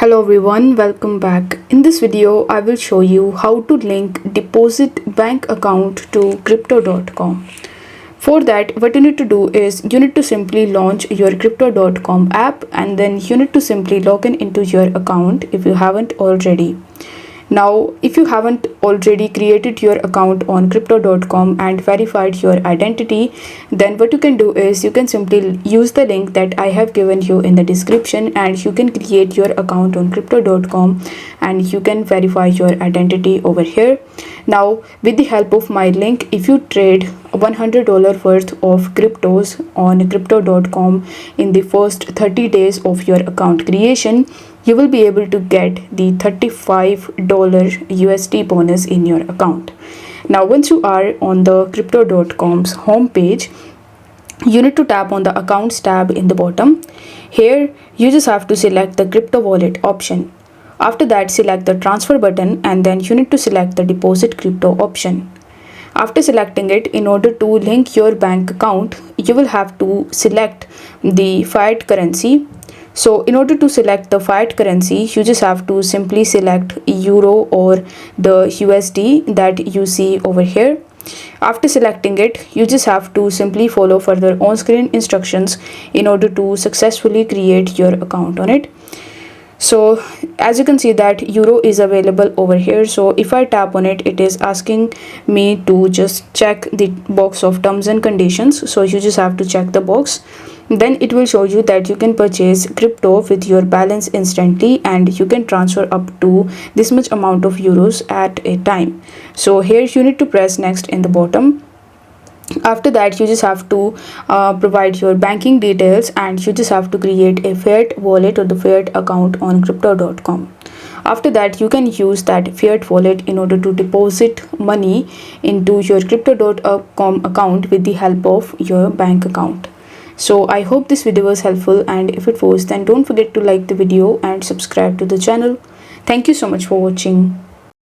Hello everyone, welcome back. In this video, I will show you how to link deposit bank account to crypto.com. For that, what you need to do is you need to simply launch your crypto.com app and then you need to simply log in into your account if you haven't already. Now, if you haven't already created your account on crypto.com and verified your identity, then what you can do is you can simply use the link that I have given you in the description and you can create your account on crypto.com and you can verify your identity over here. Now, with the help of my link, if you trade $100 worth of cryptos on crypto.com in the first 30 days of your account creation, you will be able to get the $35 USD bonus in your account. Now, once you are on the crypto.com's homepage, you need to tap on the accounts tab in the bottom. Here, you just have to select the crypto wallet option. After that, select the transfer button and then you need to select the deposit crypto option. After selecting it, in order to link your bank account, you will have to select the fiat currency. So in order to select the fiat currency, you just have to simply select euro or the USD that you see over here. After selecting it, you just have to simply follow further on-screen instructions in order to successfully create your account on it. So as you can see that euro is available over here. So if I tap on it, it is asking me to just check the box of terms and conditions. So you just have to check the box. Then it will show you that you can purchase crypto with your balance instantly and you can transfer up to this much amount of euros at a time. So here you need to press next in the bottom. After that, you just have to provide your banking details and you just have to create a fiat wallet or the fiat account on crypto.com. After that, you can use that fiat wallet in order to deposit money into your crypto.com account with the help of your bank account. So I hope this video was helpful, and if it was, then don't forget to like the video and subscribe to the channel. Thank you so much for watching.